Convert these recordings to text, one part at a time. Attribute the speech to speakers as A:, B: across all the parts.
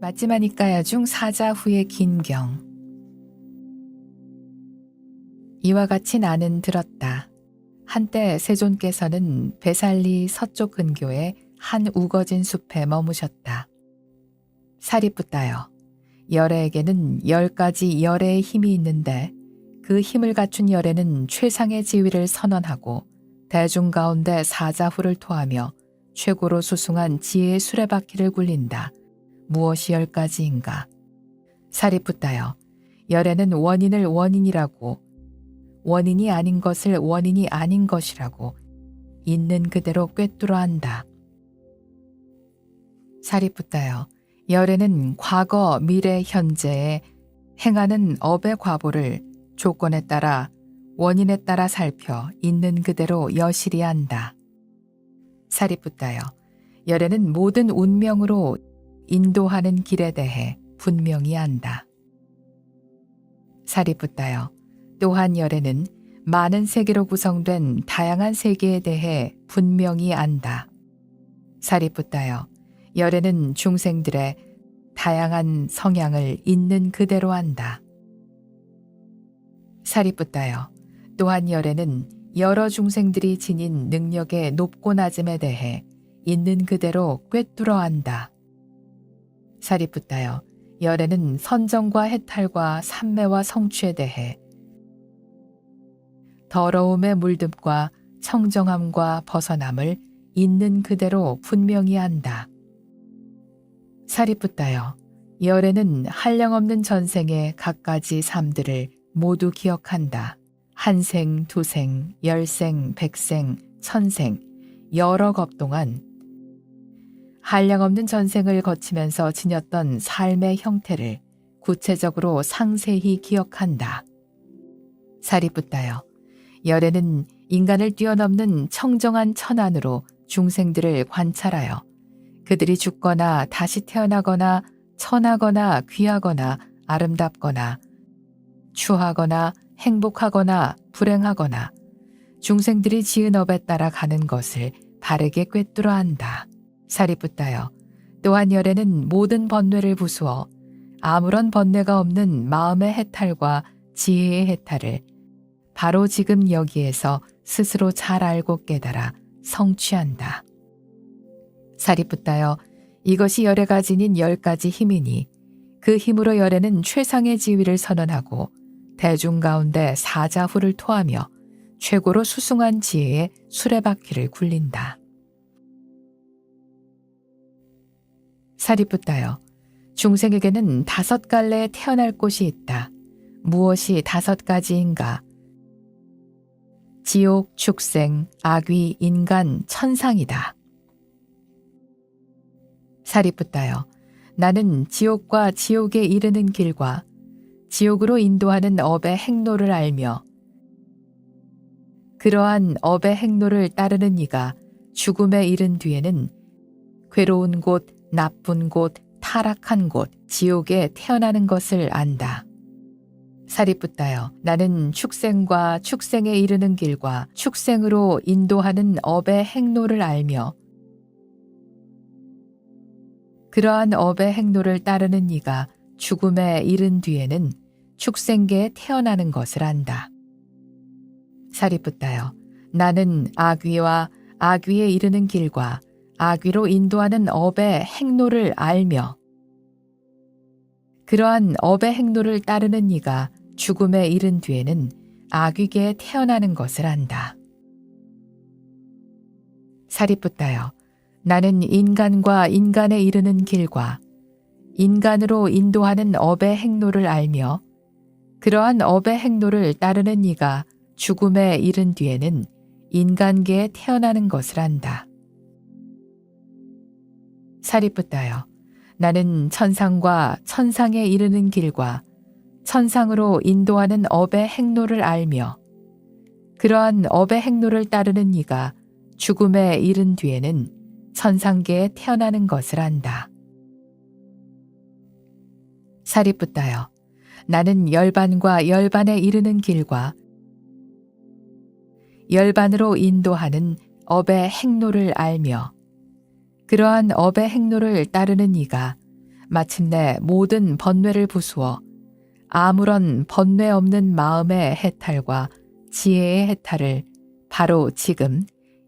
A: 맞지마니까야 중 사자 후의 긴경. 이와 같이 나는 들었다. 한때 세존께서는 베살리 서쪽 근교의 한 우거진 숲에 머무셨다. 사리뿌따여, 열애에게는 10가지 열애의 힘이 있는데 그 힘을 갖춘 열애는 최상의 지위를 선언하고 대중 가운데 사자후를 토하며 최고로 수승한 지혜의 수레바퀴를 굴린다. 무엇이 10가지인가? 사리뿌따여, 열애는 원인을 원인이라고, 원인이 아닌 것을 원인이 아닌 것이라고 있는 그대로 꿰뚫어 한다. 사리뿌따여, 열애는 과거, 미래, 현재에 행하는 업의 과보를 조건에 따라 원인에 따라 살펴 있는 그대로 여실히 한다. 사리뿌따여, 열애는 모든 운명으로 인도하는 길에 대해 분명히 안다. 사리뿌따여, 또한 열애는 많은 세계로 구성된 다양한 세계에 대해 분명히 안다. 사리뿌따여, 열애는 중생들의 다양한 성향을 있는 그대로 안다. 사리뿌따여, 또한 열애는 여러 중생들이 지닌 능력의 높고 낮음에 대해 있는 그대로 꿰뚫어 안다. 사리뿌따여, 열애는 선정과 해탈과 삼매와 성취에 대해 더러움의 물듦과 청정함과 벗어남을 있는 그대로 분명히 안다. 사리뿌따여, 열애는 한량없는 전생의 갖가지 삶들을 모두 기억한다. 한생, 두생, 열생, 백생, 천생, 여러 겁 동안 한량없는 전생을 거치면서 지녔던 삶의 형태를 구체적으로 상세히 기억한다. 사리뿌따여, 열애는 인간을 뛰어넘는 청정한 천안으로 중생들을 관찰하여 그들이 죽거나 다시 태어나거나 천하거나 귀하거나 아름답거나 추하거나 행복하거나 불행하거나 중생들이 지은 업에 따라 가는 것을 바르게 꿰뚫어 한다. 사리뿌따여, 또한 열애는 모든 번뇌를 부수어 아무런 번뇌가 없는 마음의 해탈과 지혜의 해탈을 바로 지금 여기에서 스스로 잘 알고 깨달아 성취한다. 사리뿌따여, 이것이 열애가 지닌 10가지 힘이니 그 힘으로 열애는 최상의 지위를 선언하고 대중 가운데 사자후를 토하며 최고로 수승한 지혜의 수레바퀴를 굴린다. 사리뿌따여, 중생에게는 5갈래에 태어날 곳이 있다. 무엇이 5가지인가? 지옥, 축생, 악귀, 인간, 천상이다. 사리뿌따여, 나는 지옥과 지옥에 이르는 길과 지옥으로 인도하는 업의 행로를 알며 그러한 업의 행로를 따르는 이가 죽음에 이른 뒤에는 괴로운 곳, 나쁜 곳, 타락한 곳, 지옥에 태어나는 것을 안다. 사리뿌따여, 나는 축생과 축생에 이르는 길과 축생으로 인도하는 업의 행로를 알며 그러한 업의 행로를 따르는 이가 죽음에 이른 뒤에는 축생계에 태어나는 것을 안다. 사리뿌따여, 나는 악귀와 악귀에 이르는 길과 악귀로 인도하는 업의 행로를 알며 그러한 업의 행로를 따르는 이가 죽음에 이른 뒤에는 악귀계에 태어나는 것을 안다. 사리뿌따여, 나는 인간과 인간에 이르는 길과 인간으로 인도하는 업의 행로를 알며 그러한 업의 행로를 따르는 이가 죽음에 이른 뒤에는 인간계에 태어나는 것을 안다. 사리뿌따여, 나는 천상과 천상에 이르는 길과 천상으로 인도하는 업의 행로를 알며 그러한 업의 행로를 따르는 이가 죽음에 이른 뒤에는 천상계에 태어나는 것을 안다. 사리뿌따여, 나는 열반과 열반에 이르는 길과 열반으로 인도하는 업의 행로를 알며 그러한 업의 행로를 따르는 이가 마침내 모든 번뇌를 부수어 아무런 번뇌 없는 마음의 해탈과 지혜의 해탈을 바로 지금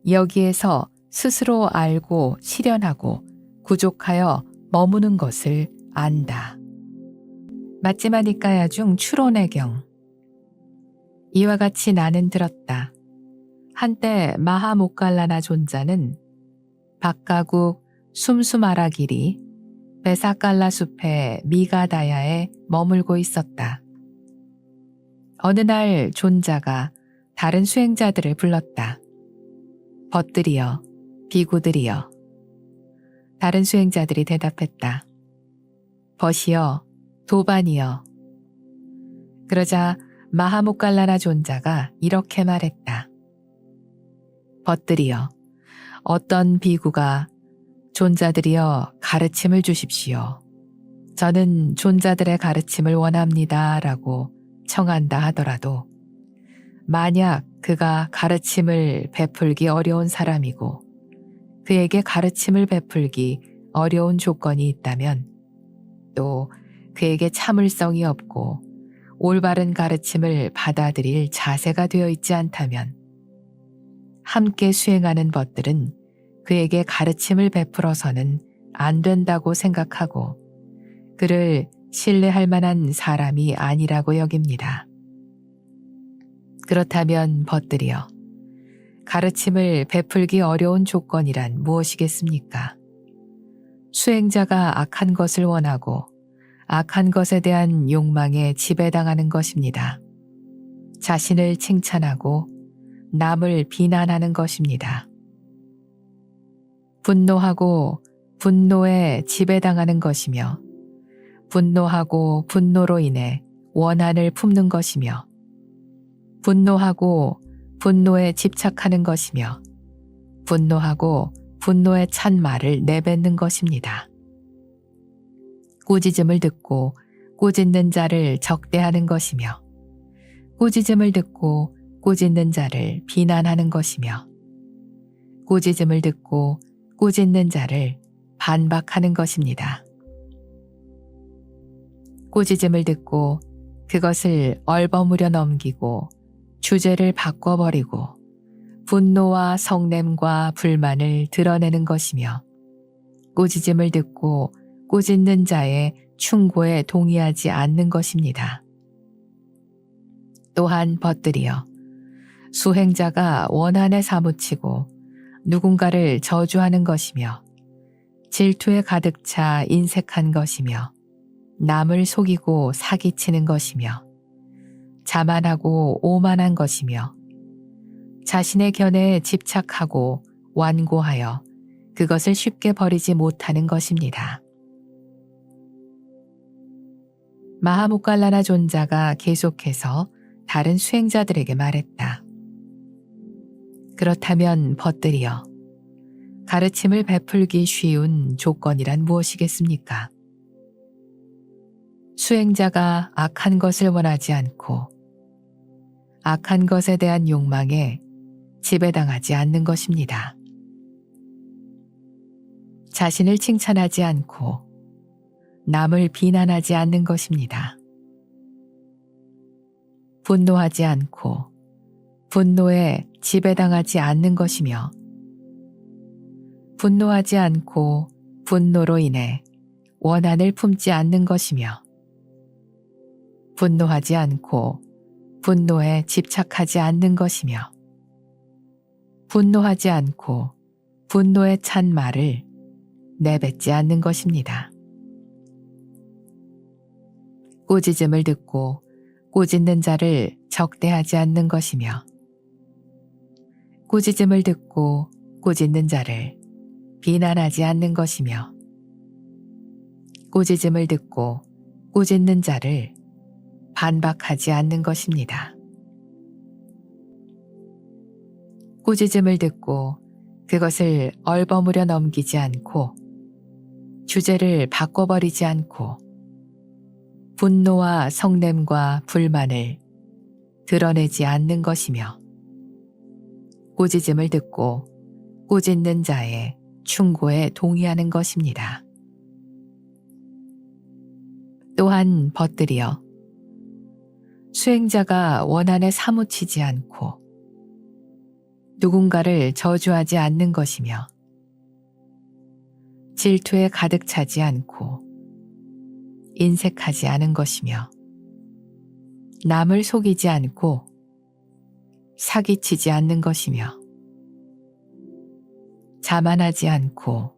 A: 여기에서 스스로 알고 실현하고 구족하여 머무는 것을 안다. 맞지마니까야 중 추론의 경. 이와 같이 나는 들었다. 한때 마하모칼라나 존자는 박가국 숨수마라길이 베사칼라 숲의 미가다야에 머물고 있었다. 어느 날 존자가 다른 수행자들을 불렀다. 벗들이여, 비구들이여. 다른 수행자들이 대답했다. 벗이여, 도반이여. 그러자 마하모칼라나 존자가 이렇게 말했다. 벗들이여, 어떤 비구가 존자들이여 가르침을 주십시오. 저는 존자들의 가르침을 원합니다. 라고 청한다 하더라도 만약 그가 가르침을 베풀기 어려운 사람이고 그에게 가르침을 베풀기 어려운 조건이 있다면 또 그에게 참을성이 없고 올바른 가르침을 받아들일 자세가 되어 있지 않다면 함께 수행하는 벗들은 그에게 가르침을 베풀어서는 안 된다고 생각하고 그를 신뢰할 만한 사람이 아니라고 여깁니다. 그렇다면 벗들이여, 가르침을 베풀기 어려운 조건이란 무엇이겠습니까? 수행자가 악한 것을 원하고 악한 것에 대한 욕망에 지배당하는 것입니다. 자신을 칭찬하고 남을 비난하는 것입니다. 분노하고 분노에 지배당하는 것이며 분노하고 분노로 인해 원한을 품는 것이며 분노하고 분노에 집착하는 것이며 분노하고 분노에 찬 말을 내뱉는 것입니다. 꾸짖음을 듣고 꾸짖는 자를 적대하는 것이며 꾸짖음을 듣고 꾸짖는 자를 비난하는 것이며 꾸짖음을 듣고 꾸짖는 자를 반박하는 것입니다. 꾸짖음을 듣고 그것을 얼버무려 넘기고 주제를 바꿔버리고 분노와 성냄과 불만을 드러내는 것이며 꾸짖음을 듣고 꾸짖는 자의 충고에 동의하지 않는 것입니다. 또한 벗들이여, 수행자가 원한에 사무치고 누군가를 저주하는 것이며 질투에 가득 차 인색한 것이며 남을 속이고 사기치는 것이며 자만하고 오만한 것이며 자신의 견해에 집착하고 완고하여 그것을 쉽게 버리지 못하는 것입니다. 마하모칼라나 존자가 계속해서 다른 수행자들에게 말했다. 그렇다면 벗들이여, 가르침을 베풀기 쉬운 조건이란 무엇이겠습니까? 수행자가 악한 것을 원하지 않고 악한 것에 대한 욕망에 지배당하지 않는 것입니다. 자신을 칭찬하지 않고 남을 비난하지 않는 것입니다. 분노하지 않고 분노에 지배당하지 않는 것이며 분노하지 않고 분노로 인해 원한을 품지 않는 것이며 분노하지 않고 분노에 집착하지 않는 것이며 분노하지 않고 분노에 찬 말을 내뱉지 않는 것입니다. 꾸짖음을 듣고 꾸짖는 자를 적대하지 않는 것이며 꾸짖음을 듣고 꾸짖는 자를 비난하지 않는 것이며 꾸짖음을 듣고 꾸짖는 자를 반박하지 않는 것입니다. 꾸짖음을 듣고 그것을 얼버무려 넘기지 않고 주제를 바꿔버리지 않고 분노와 성냄과 불만을 드러내지 않는 것이며 꾸짖음을 듣고 꾸짖는 자의 충고에 동의하는 것입니다. 또한 벗들이여 수행자가 원한에 사무치지 않고 누군가를 저주하지 않는 것이며 질투에 가득 차지 않고 인색하지 않은 것이며 남을 속이지 않고 사기치지 않는 것이며 자만하지 않고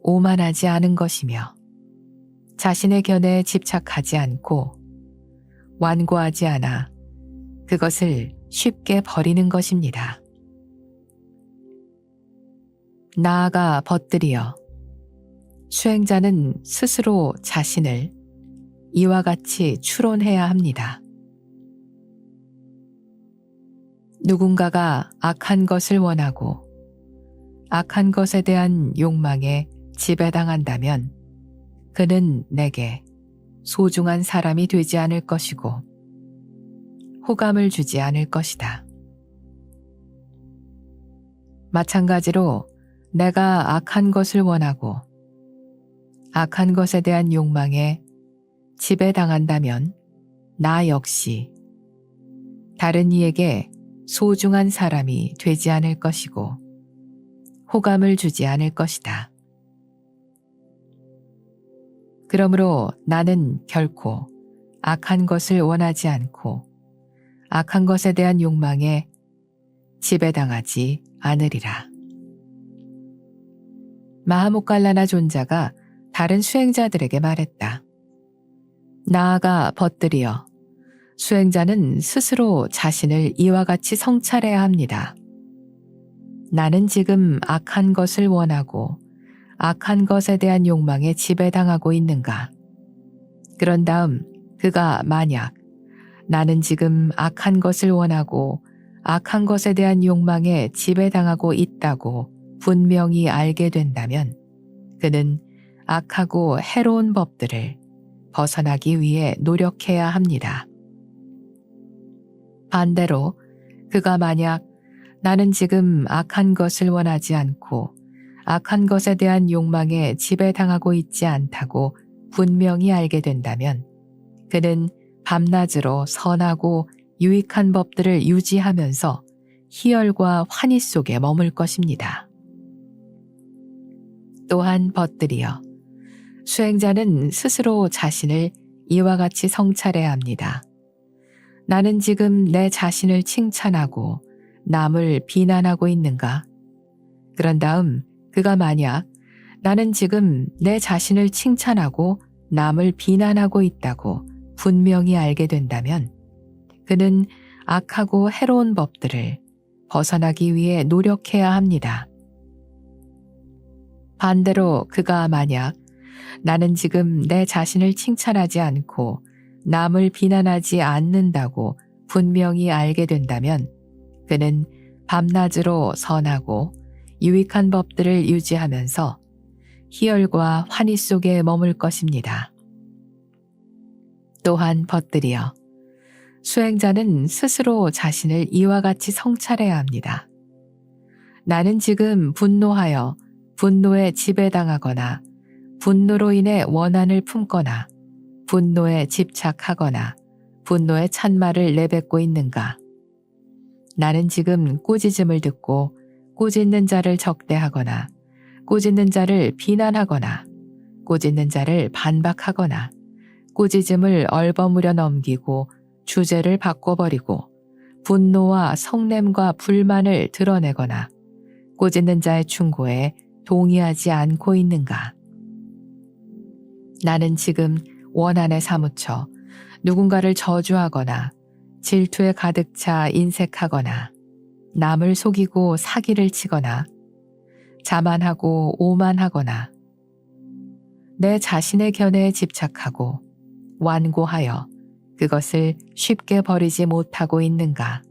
A: 오만하지 않은 것이며 자신의 견해에 집착하지 않고 완고하지 않아 그것을 쉽게 버리는 것입니다. 나아가 벗들이여 수행자는 스스로 자신을 이와 같이 추론해야 합니다. 누군가가 악한 것을 원하고 악한 것에 대한 욕망에 지배당한다면 그는 내게 소중한 사람이 되지 않을 것이고 호감을 주지 않을 것이다. 마찬가지로 내가 악한 것을 원하고 악한 것에 대한 욕망에 지배당한다면 나 역시 다른 이에게 소중한 사람이 되지 않을 것이고 호감을 주지 않을 것이다. 그러므로 나는 결코 악한 것을 원하지 않고 악한 것에 대한 욕망에 지배당하지 않으리라. 마하모칼라나 존자가 다른 수행자들에게 말했다. 나아가 벗들이여 수행자는 스스로 자신을 이와 같이 성찰해야 합니다. 나는 지금 악한 것을 원하고 악한 것에 대한 욕망에 지배당하고 있는가? 그런 다음 그가 만약 나는 지금 악한 것을 원하고 악한 것에 대한 욕망에 지배당하고 있다고 분명히 알게 된다면 그는 악하고 해로운 법들을 벗어나기 위해 노력해야 합니다. 반대로 그가 만약 나는 지금 악한 것을 원하지 않고 악한 것에 대한 욕망에 지배당하고 있지 않다고 분명히 알게 된다면 그는 밤낮으로 선하고 유익한 법들을 유지하면서 희열과 환희 속에 머물 것입니다. 또한 벗들이여 수행자는 스스로 자신을 이와 같이 성찰해야 합니다. 나는 지금 내 자신을 칭찬하고 남을 비난하고 있는가? 그런 다음 그가 만약 나는 지금 내 자신을 칭찬하고 남을 비난하고 있다고 분명히 알게 된다면 그는 악하고 해로운 법들을 벗어나기 위해 노력해야 합니다. 반대로 그가 만약 나는 지금 내 자신을 칭찬하지 않고 남을 비난하지 않는다고 분명히 알게 된다면 그는 밤낮으로 선하고 유익한 법들을 유지하면서 희열과 환희 속에 머물 것입니다. 또한 벗들이여 수행자는 스스로 자신을 이와 같이 성찰해야 합니다. 나는 지금 분노하여 분노에 지배당하거나 분노로 인해 원한을 품거나 분노에 집착하거나 분노의 찬말을 내뱉고 있는가? 나는 지금 꾸짖음을 듣고 꾸짖는 자를 적대하거나 꾸짖는 자를 비난하거나 꾸짖는 자를 반박하거나 꾸짖음을 얼버무려 넘기고 주제를 바꿔버리고 분노와 성냄과 불만을 드러내거나 꾸짖는 자의 충고에 동의하지 않고 있는가? 나는 지금 원한에 사무쳐 누군가를 저주하거나 질투에 가득 차 인색하거나 남을 속이고 사기를 치거나 자만하고 오만하거나 내 자신의 견해에 집착하고 완고하여 그것을 쉽게 버리지 못하고 있는가?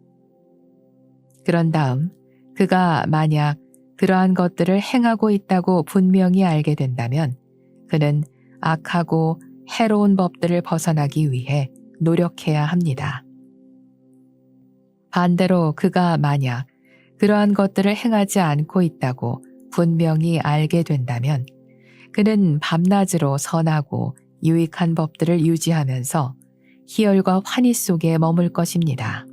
A: 그런 다음 그가 만약 그러한 것들을 행하고 있다고 분명히 알게 된다면 그는 악하고 해로운 법들을 벗어나기 위해 노력해야 합니다. 반대로 그가 만약 그러한 것들을 행하지 않고 있다고 분명히 알게 된다면 그는 밤낮으로 선하고 유익한 법들을 유지하면서 희열과 환희 속에 머물 것입니다.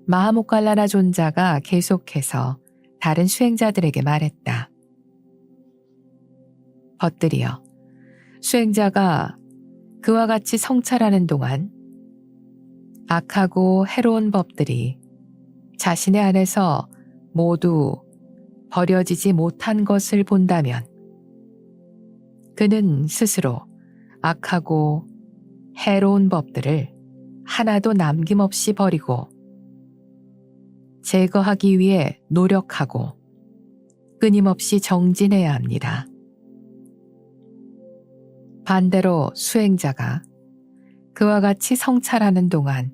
A: 마하모칼라나 존자가 계속해서 다른 수행자들에게 말했다. 벗들이여, 수행자가 그와 같이 성찰하는 동안 악하고 해로운 법들이 자신의 안에서 모두 버려지지 못한 것을 본다면 그는 스스로 악하고 해로운 법들을 하나도 남김없이 버리고 제거하기 위해 노력하고 끊임없이 정진해야 합니다. 반대로 수행자가 그와 같이 성찰하는 동안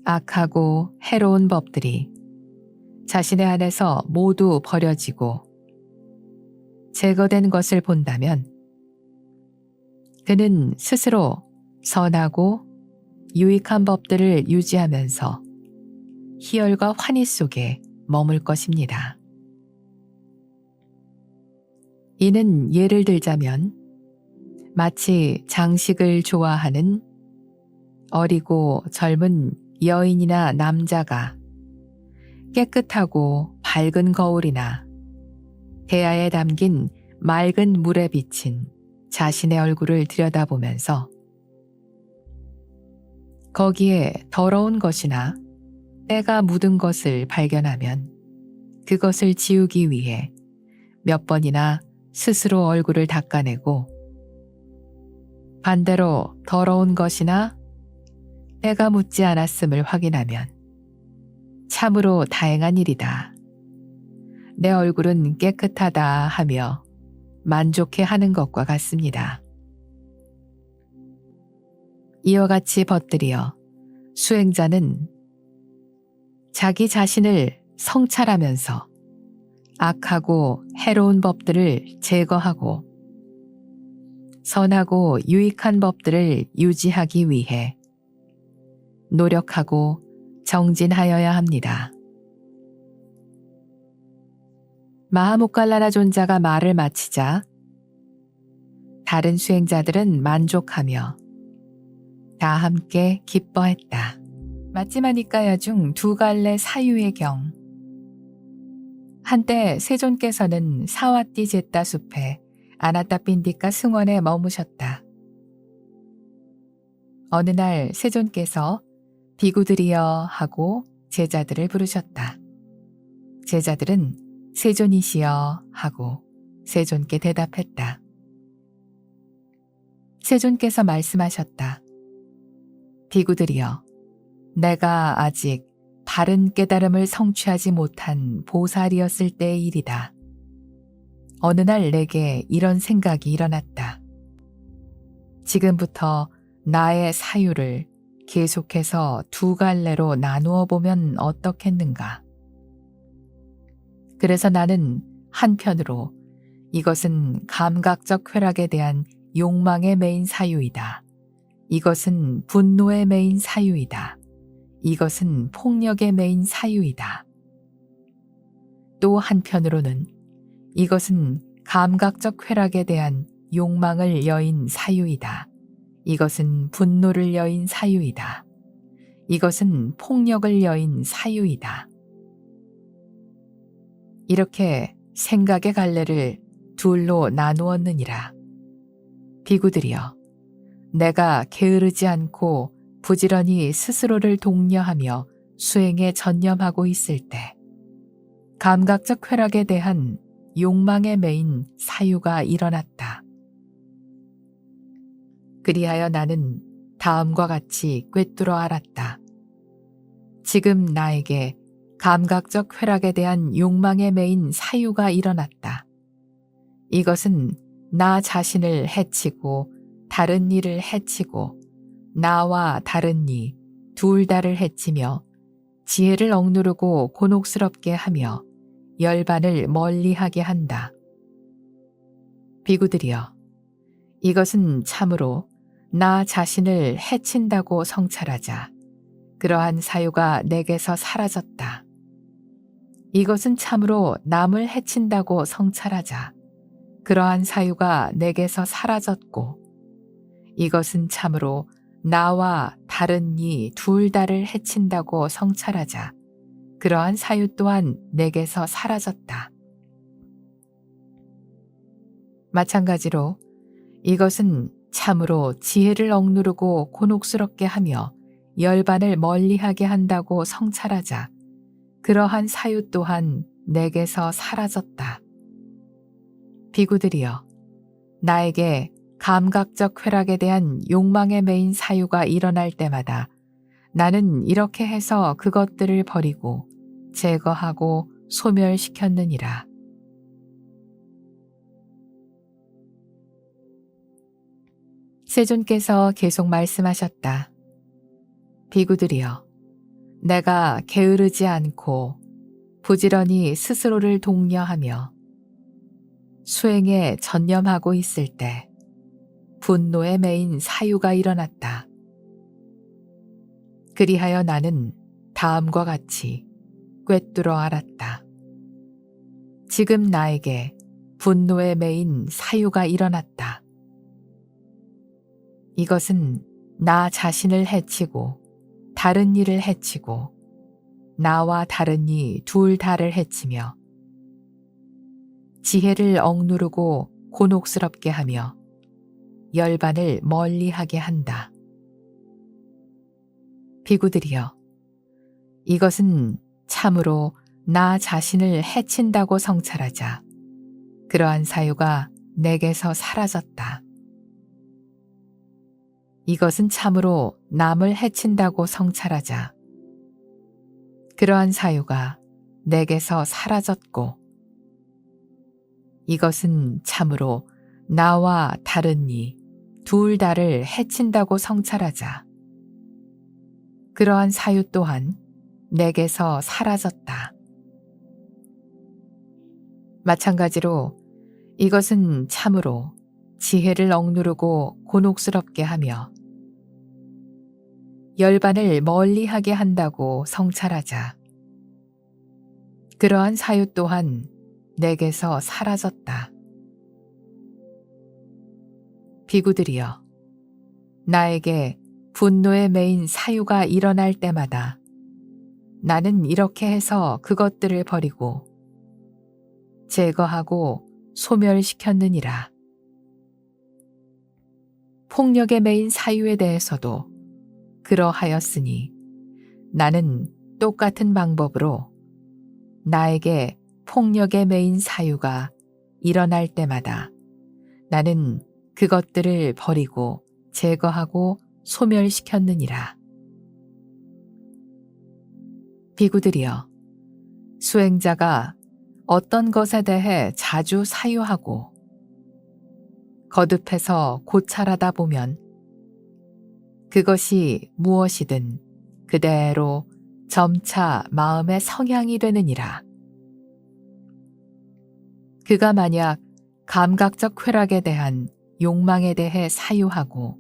A: 악하고 해로운 법들이 자신의 안에서 모두 버려지고 제거된 것을 본다면 그는 스스로 선하고 유익한 법들을 유지하면서 희열과 환희 속에 머물 것입니다. 이는 예를 들자면 마치 장식을 좋아하는 어리고 젊은 여인이나 남자가 깨끗하고 밝은 거울이나 대야에 담긴 맑은 물에 비친 자신의 얼굴을 들여다보면서 거기에 더러운 것이나 때가 묻은 것을 발견하면 그것을 지우기 위해 몇 번이나 스스로 얼굴을 닦아내고 반대로 더러운 것이나 때가 묻지 않았음을 확인하면 참으로 다행한 일이다. 내 얼굴은 깨끗하다 하며 만족해 하는 것과 같습니다. 이와 같이 벗들이여 수행자는 자기 자신을 성찰하면서 악하고 해로운 법들을 제거하고 선하고 유익한 법들을 유지하기 위해 노력하고 정진하여야 합니다. 마하모칼라나 존자가 말을 마치자 다른 수행자들은 만족하며 다 함께 기뻐했다. 마찌마니까야 중 두 갈래 사유의 경. 한때 세존께서는 사와띠 제따 숲에 아나타핀디카 승원에 머무셨다. 어느 날 세존께서 비구들이여 하고 제자들을 부르셨다. 제자들은 세존이시여 하고 세존께 대답했다. 세존께서 말씀하셨다. 비구들이여, 내가 아직 바른 깨달음을 성취하지 못한 보살이었을 때의 일이다. 어느 날 내게 이런 생각이 일어났다. 지금부터 나의 사유를 계속해서 두 갈래로 나누어 보면 어떻겠는가? 그래서 나는 한편으로 이것은 감각적 쾌락에 대한 욕망의 메인 사유이다. 이것은 분노의 메인 사유이다. 이것은 폭력의 메인 사유이다. 또 한편으로는 이것은 감각적 쾌락에 대한 욕망을 여인 사유이다. 이것은 분노를 여인 사유이다. 이것은 폭력을 여인 사유이다. 이렇게 생각의 갈래를 둘로 나누었느니라. 비구들이여, 내가 게으르지 않고 부지런히 스스로를 독려하며 수행에 전념하고 있을 때 감각적 쾌락에 대한 욕망의 메인 사유가 일어났다. 그리하여 나는 다음과 같이 꿰뚫어 알았다. 지금 나에게 감각적 쾌락에 대한 욕망의 메인 사유가 일어났다. 이것은 나 자신을 해치고 다른 이를 해치고 나와 다른 이 둘 다를 해치며 지혜를 억누르고 곤혹스럽게 하며 열반을 멀리하게 한다. 비구들이여, 이것은 참으로 나 자신을 해친다고 성찰하자 그러한 사유가 내게서 사라졌다. 이것은 참으로 남을 해친다고 성찰하자 그러한 사유가 내게서 사라졌고 이것은 참으로 나와 다른 이 둘 다를 해친다고 성찰하자 그러한 사유 또한 내게서 사라졌다. 마찬가지로 이것은 참으로 지혜를 억누르고 곤혹스럽게 하며 열반을 멀리하게 한다고 성찰하자 그러한 사유 또한 내게서 사라졌다. 비구들이여, 나에게 감각적 쾌락에 대한 욕망에 매인 사유가 일어날 때마다 나는 이렇게 해서 그것들을 버리고 제거하고 소멸시켰느니라. 세존께서 계속 말씀하셨다. 비구들이여, 내가 게으르지 않고 부지런히 스스로를 독려하며 수행에 전념하고 있을 때 분노에 매인 사유가 일어났다. 그리하여 나는 다음과 같이 꿰뚫어 알았다. 지금 나에게 분노에 매인 사유가 일어났다. 이것은 나 자신을 해치고 다른 이를 해치고 나와 다른 이 둘 다를 해치며 지혜를 억누르고 곤혹스럽게 하며 열반을 멀리하게 한다. 비구들이여, 이것은 참으로 나 자신을 해친다고 성찰하자 그러한 사유가 내게서 사라졌다. 이것은 참으로 남을 해친다고 성찰하자 그러한 사유가 내게서 사라졌고 이것은 참으로 나와 다른 이 둘 다를 해친다고 성찰하자 그러한 사유 또한 내게서 사라졌다. 마찬가지로 이것은 참으로 지혜를 억누르고 곤혹스럽게 하며 열반을 멀리하게 한다고 성찰하자 그러한 사유 또한 내게서 사라졌다. 비구들이여, 나에게 분노에 매인 사유가 일어날 때마다 나는 이렇게 해서 그것들을 버리고 제거하고 소멸시켰느니라. 폭력에 매인 사유에 대해서도 그러하였으니 나는 똑같은 방법으로 나에게 폭력에 매인 사유가 일어날 때마다 나는 그것들을 버리고 제거하고 소멸시켰느니라. 비구들이여, 수행자가 어떤 것에 대해 자주 사유하고 거듭해서 고찰하다 보면 그것이 무엇이든 그대로 점차 마음의 성향이 되느니라. 그가 만약 감각적 쾌락에 대한 욕망에 대해 사유하고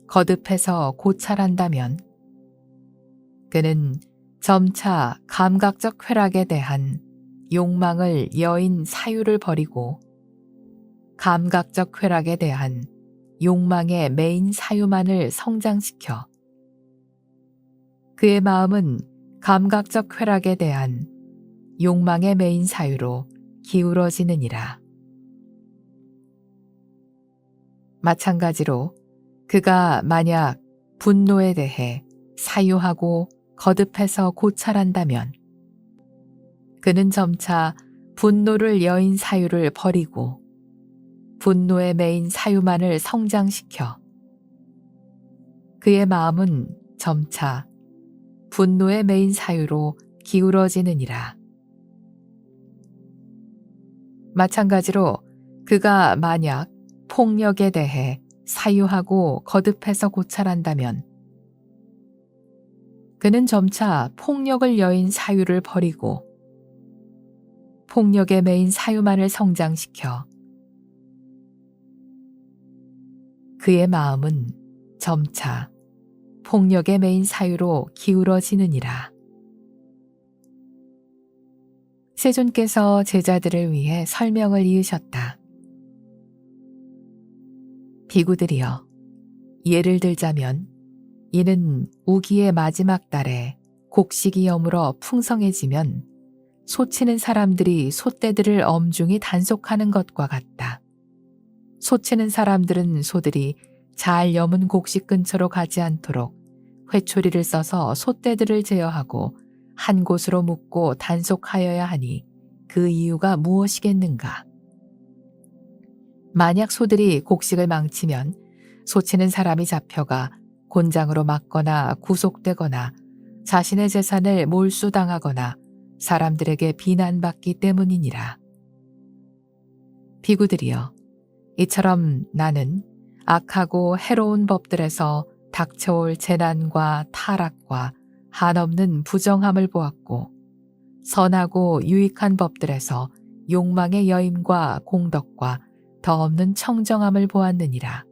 A: 거듭해서 고찰한다면 그는 점차 감각적 쾌락에 대한 욕망을 여인 사유를 버리고 감각적 쾌락에 대한 욕망의 메인 사유만을 성장시켜 그의 마음은 감각적 쾌락에 대한 욕망의 메인 사유로 기울어지느니라. 마찬가지로 그가 만약 분노에 대해 사유하고 거듭해서 고찰한다면 그는 점차 분노를 여인 사유를 버리고 분노의 메인 사유만을 성장시켜 그의 마음은 점차 분노의 메인 사유로 기울어지느니라. 마찬가지로 그가 만약 폭력에 대해 사유하고 거듭해서 고찰한다면 그는 점차 폭력을 여인 사유를 버리고 폭력의 메인 사유만을 성장시켜 그의 마음은 점차 폭력의 메인 사유로 기울어지느니라. 세존께서 제자들을 위해 설명을 이으셨다. 비구들이여, 예를 들자면 이는 우기의 마지막 달에 곡식이 여물어 풍성해지면 소치는 사람들이 솥대들을 엄중히 단속하는 것과 같다. 소치는 사람들은 소들이 잘 여문 곡식 근처로 가지 않도록 회초리를 써서 솥대들을 제어하고 한 곳으로 묶고 단속하여야 하니 그 이유가 무엇이겠는가? 만약 소들이 곡식을 망치면 소치는 사람이 잡혀가 곤장으로 맞거나 구속되거나 자신의 재산을 몰수당하거나 사람들에게 비난받기 때문이니라. 비구들이여, 이처럼 나는 악하고 해로운 법들에서 닥쳐올 재난과 타락과 한없는 부정함을 보았고, 선하고 유익한 법들에서 욕망의 여임과 공덕과 더 없는 청정함을 보았느니라.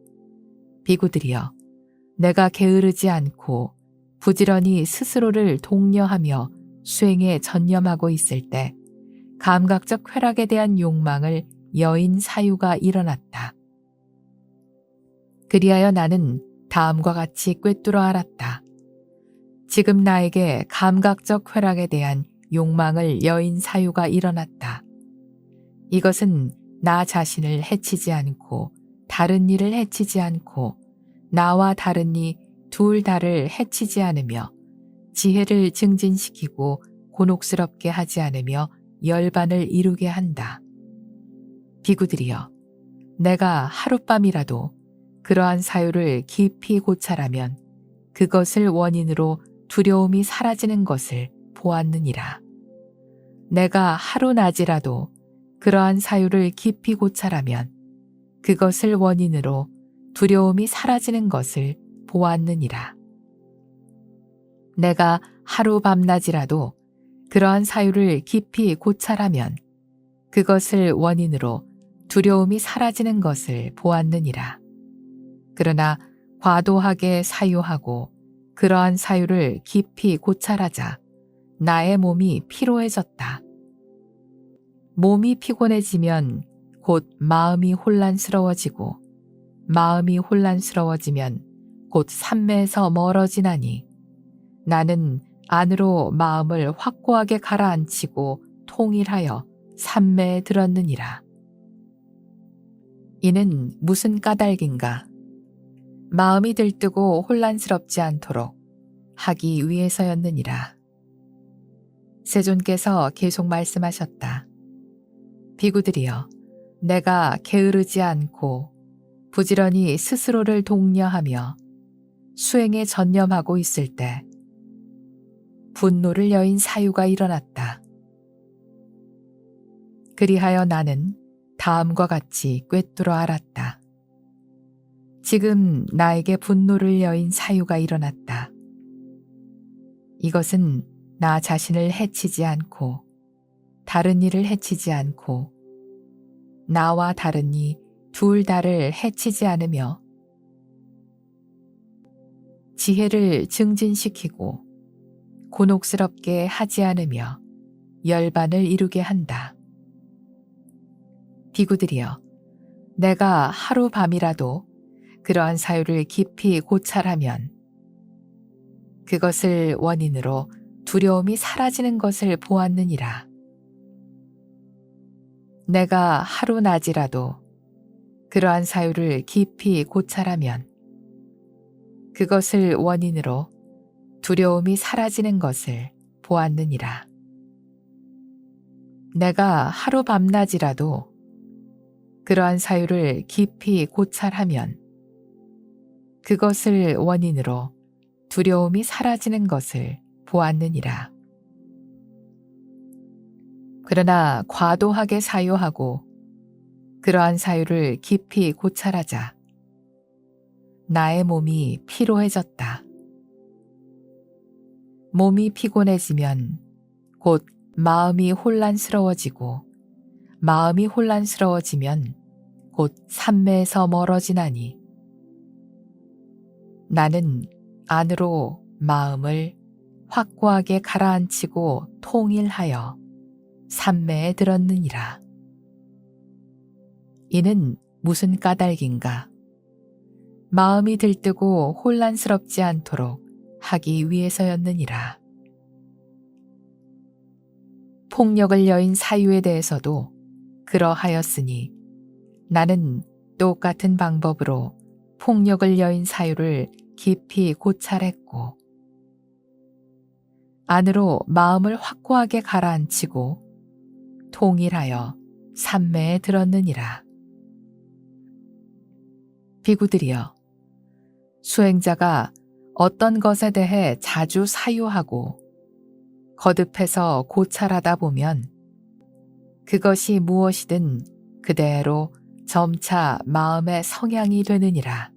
A: 비구들이여, 내가 게으르지 않고 부지런히 스스로를 독려하며 수행에 전념하고 있을 때 감각적 쾌락에 대한 욕망을 여인 사유가 일어났다. 그리하여 나는 다음과 같이 꿰뚫어 알았다. 지금 나에게 감각적 쾌락에 대한 욕망을 여인 사유가 일어났다. 이것은 나 자신을 해치지 않고 다른 이를 해치지 않고 나와 다른 이 둘 다를 해치지 않으며 지혜를 증진시키고 곤혹스럽게 하지 않으며 열반을 이루게 한다. 비구들이여, 내가 하룻밤이라도 그러한 사유를 깊이 고찰하면 그것을 원인으로 두려움이 사라지는 것을 보았느니라. 내가 하루낮이라도 그러한 사유를 깊이 고찰하면 그것을 원인으로 두려움이 사라지는 것을 보았느니라. 내가 하루 밤낮이라도 그러한 사유를 깊이 고찰하면 그것을 원인으로 두려움이 사라지는 것을 보았느니라. 그러나 과도하게 사유하고 그러한 사유를 깊이 고찰하자 나의 몸이 피로해졌다. 몸이 피곤해지면 곧 마음이 혼란스러워지고 마음이 혼란스러워지면 곧 삼매에서 멀어지나니 나는 안으로 마음을 확고하게 가라앉히고 통일하여 삼매에 들었느니라. 이는 무슨 까닭인가? 마음이 들뜨고 혼란스럽지 않도록 하기 위해서였느니라. 세존께서 계속 말씀하셨다. 비구들이여, 내가 게으르지 않고 부지런히 스스로를 독려하며 수행에 전념하고 있을 때 분노를 여인 사유가 일어났다. 그리하여 나는 다음과 같이 꿰뚫어 알았다. 지금 나에게 분노를 여인 사유가 일어났다. 이것은 나 자신을 해치지 않고 다른 이를 해치지 않고 나와 다른 이 둘 다를 해치지 않으며 지혜를 증진시키고 곤혹스럽게 하지 않으며 열반을 이루게 한다. 비구들이여, 내가 하루 밤이라도 그러한 사유를 깊이 고찰하면 그것을 원인으로 두려움이 사라지는 것을 보았느니라. 내가 하루낮이라도 그러한 사유를 깊이 고찰하면 그것을 원인으로 두려움이 사라지는 것을 보았느니라. 내가 하루 밤낮이라도 그러한 사유를 깊이 고찰하면 그것을 원인으로 두려움이 사라지는 것을 보았느니라. 그러나 과도하게 사유하고 그러한 사유를 깊이 고찰하자 나의 몸이 피로해졌다. 몸이 피곤해지면 곧 마음이 혼란스러워지고 마음이 혼란스러워지면 곧 삼매에서 멀어지나니 나는 안으로 마음을 확고하게 가라앉히고 통일하여 삼매에 들었느니라. 이는 무슨 까닭인가? 마음이 들뜨고 혼란스럽지 않도록 하기 위해서였느니라. 폭력을 여인 사유에 대해서도 그러하였으니 나는 똑같은 방법으로 폭력을 여인 사유를 깊이 고찰했고 안으로 마음을 확고하게 가라앉히고 통일하여 삼매에 들었느니라. 비구들이여, 수행자가 어떤 것에 대해 자주 사유하고 거듭해서 고찰하다 보면 그것이 무엇이든 그대로 점차 마음의 성향이 되느니라.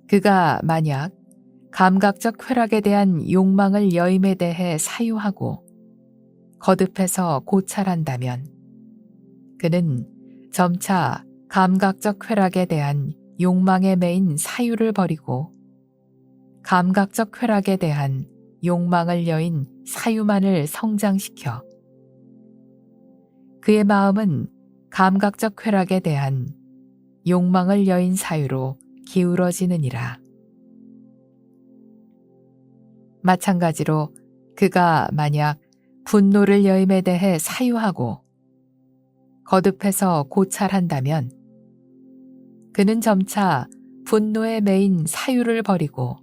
A: 그가 만약 감각적 쾌락에 대한 욕망을 여임에 대해 사유하고 거듭해서 고찰한다면 그는 점차 감각적 쾌락에 대한 욕망에 매인 사유를 버리고 감각적 쾌락에 대한 욕망을 여인 사유만을 성장시켜 그의 마음은 감각적 쾌락에 대한 욕망을 여인 사유로 기울어지느니라. 마찬가지로 그가 만약 분노를 여임에 대해 사유하고 거듭해서 고찰한다면 그는 점차 분노에 매인 사유를 버리고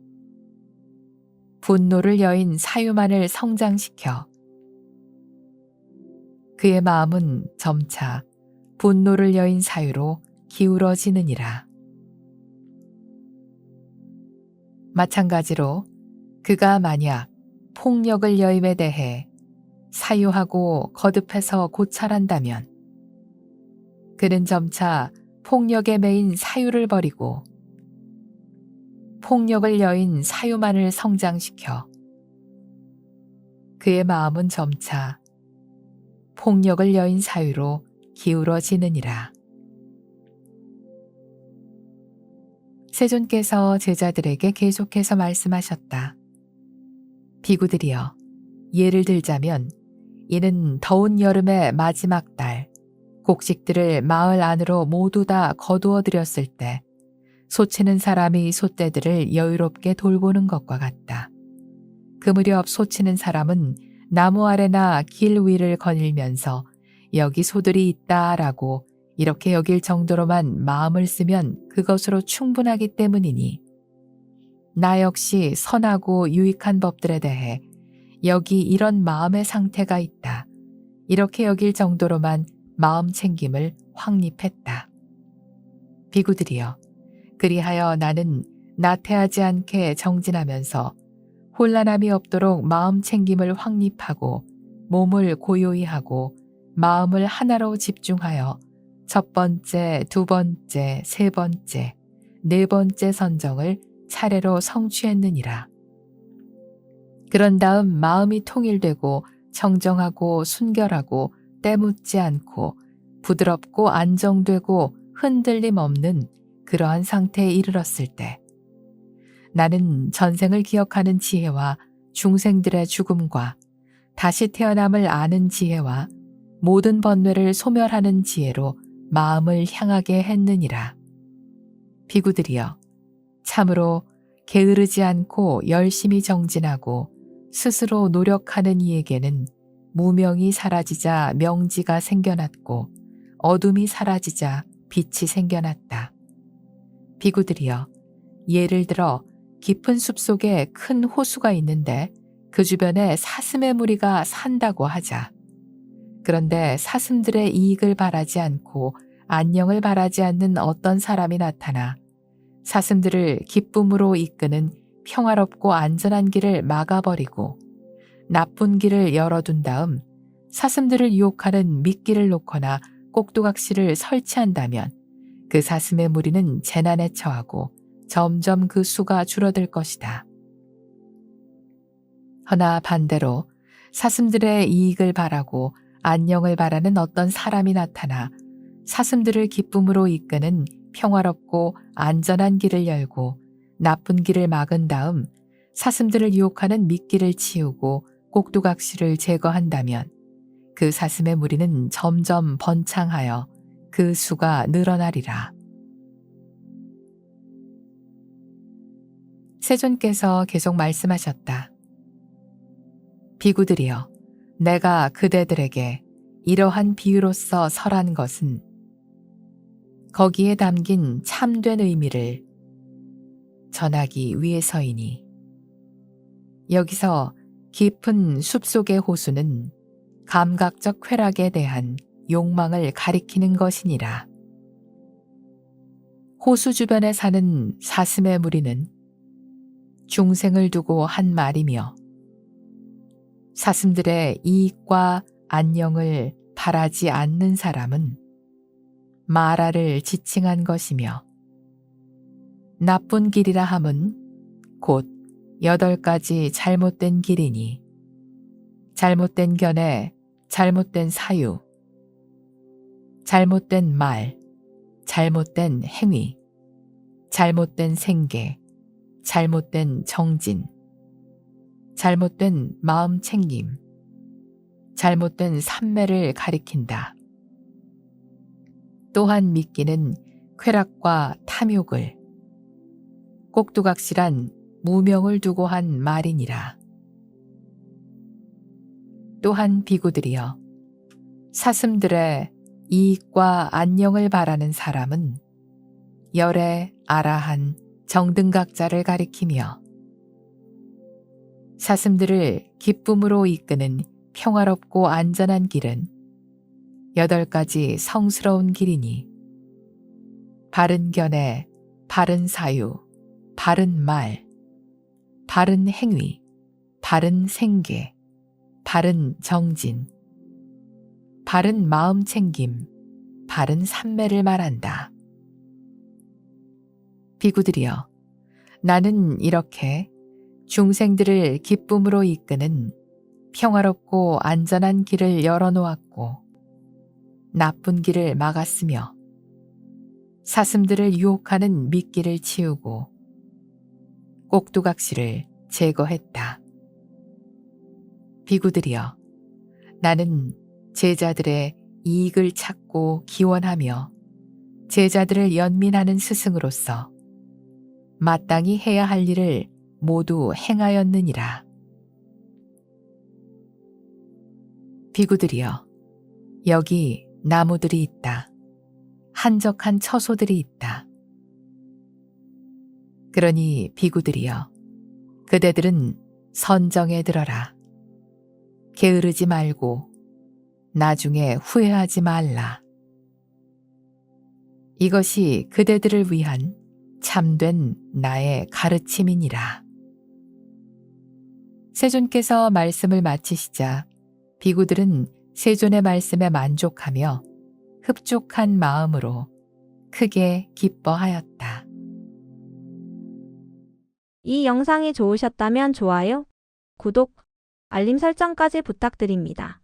A: 분노를 여인 사유만을 성장시켜 그의 마음은 점차 분노를 여인 사유로 기울어지느니라. 마찬가지로 그가 만약 폭력을 여임에 대해 사유하고 거듭해서 고찰한다면 그는 점차 폭력에 매인 사유를 버리고 폭력을 여인 사유만을 성장시켜 그의 마음은 점차 폭력을 여인 사유로 기울어지느니라. 세존께서 제자들에게 계속해서 말씀하셨다. 비구들이여, 예를 들자면 이는 더운 여름의 마지막 달 곡식들을 마을 안으로 모두 다 거두어 들였을 때 소치는 사람이 소떼들을 여유롭게 돌보는 것과 같다. 그 무렵 소치는 사람은 나무 아래나 길 위를 거닐면서 여기 소들이 있다라고 이렇게 여길 정도로만 마음을 쓰면 그것으로 충분하기 때문이니 나 역시 선하고 유익한 법들에 대해 여기 이런 마음의 상태가 있다. 이렇게 여길 정도로만 마음 챙김을 확립했다. 비구들이여, 그리하여 나는 나태하지 않게 정진하면서 혼란함이 없도록 마음 챙김을 확립하고 몸을 고요히 하고 마음을 하나로 집중하여 첫 번째, 두 번째, 세 번째, 네 번째 선정을 차례로 성취했느니라. 그런 다음 마음이 통일되고 청정하고 순결하고 때묻지 않고 부드럽고 안정되고 흔들림 없는 그러한 상태에 이르렀을 때 나는 전생을 기억하는 지혜와 중생들의 죽음과 다시 태어남을 아는 지혜와 모든 번뇌를 소멸하는 지혜로 마음을 향하게 했느니라. 비구들이여, 참으로 게으르지 않고 열심히 정진하고 스스로 노력하는 이에게는 무명이 사라지자 명지가 생겨났고 어둠이 사라지자 빛이 생겨났다. 비구들이여, 예를 들어 깊은 숲속에 큰 호수가 있는데 그 주변에 사슴의 무리가 산다고 하자. 그런데 사슴들의 이익을 바라지 않고 안녕을 바라지 않는 어떤 사람이 나타나 사슴들을 기쁨으로 이끄는 평화롭고 안전한 길을 막아버리고 나쁜 길을 열어둔 다음 사슴들을 유혹하는 미끼를 놓거나 꼭두각시를 설치한다면 그 사슴의 무리는 재난에 처하고 점점 그 수가 줄어들 것이다. 허나 반대로 사슴들의 이익을 바라고 안녕을 바라는 어떤 사람이 나타나 사슴들을 기쁨으로 이끄는 평화롭고 안전한 길을 열고 나쁜 길을 막은 다음 사슴들을 유혹하는 미끼를 치우고 꼭두각시를 제거한다면 그 사슴의 무리는 점점 번창하여 그 수가 늘어나리라. 세존께서 계속 말씀하셨다. 비구들이여, 내가 그대들에게 이러한 비유로서 설한 것은 거기에 담긴 참된 의미를 전하기 위해서이니, 여기서 깊은 숲속의 호수는 감각적 쾌락에 대한 욕망을 가리키는 것이니라. 호수 주변에 사는 사슴의 무리는 중생을 두고 한 말이며 사슴들의 이익과 안녕을 바라지 않는 사람은 마라를 지칭한 것이며 나쁜 길이라 함은 곧 8가지 잘못된 길이니 잘못된 견해, 잘못된 사유, 잘못된 말, 잘못된 행위, 잘못된 생계, 잘못된 정진, 잘못된 마음 챙김, 잘못된 삼매를 가리킨다. 또한 미끼는 쾌락과 탐욕을, 꼭두각시란 무명을 두고 한 말이니라. 또한 비구들이여, 사슴들의 이익과 안녕을 바라는 사람은 열애, 아라한, 정등각자를 가리키며 사슴들을 기쁨으로 이끄는 평화롭고 안전한 길은 8가지 성스러운 길이니 바른 견해, 바른 사유, 바른 말, 바른 행위, 바른 생계, 바른 정진, 바른 마음 챙김, 바른 삼매를 말한다. 비구들이여, 나는 이렇게 중생들을 기쁨으로 이끄는 평화롭고 안전한 길을 열어놓았고 나쁜 길을 막았으며 사슴들을 유혹하는 미끼를 치우고 꼭두각시를 제거했다. 비구들이여, 나는 제자들의 이익을 찾고 기원하며 제자들을 연민하는 스승으로서 마땅히 해야 할 일을 모두 행하였느니라. 비구들이여, 여기 나무들이 있다. 한적한 처소들이 있다. 그러니 비구들이여, 그대들은 선정에 들어라. 게으르지 말고 나중에 후회하지 말라. 이것이 그대들을 위한 참된 나의 가르침이니라. 세존께서 말씀을 마치시자 비구들은 세존의 말씀에 만족하며 흡족한 마음으로 크게 기뻐하였다.
B: 이 영상이 좋으셨다면 좋아요, 구독, 알림 설정까지 부탁드립니다.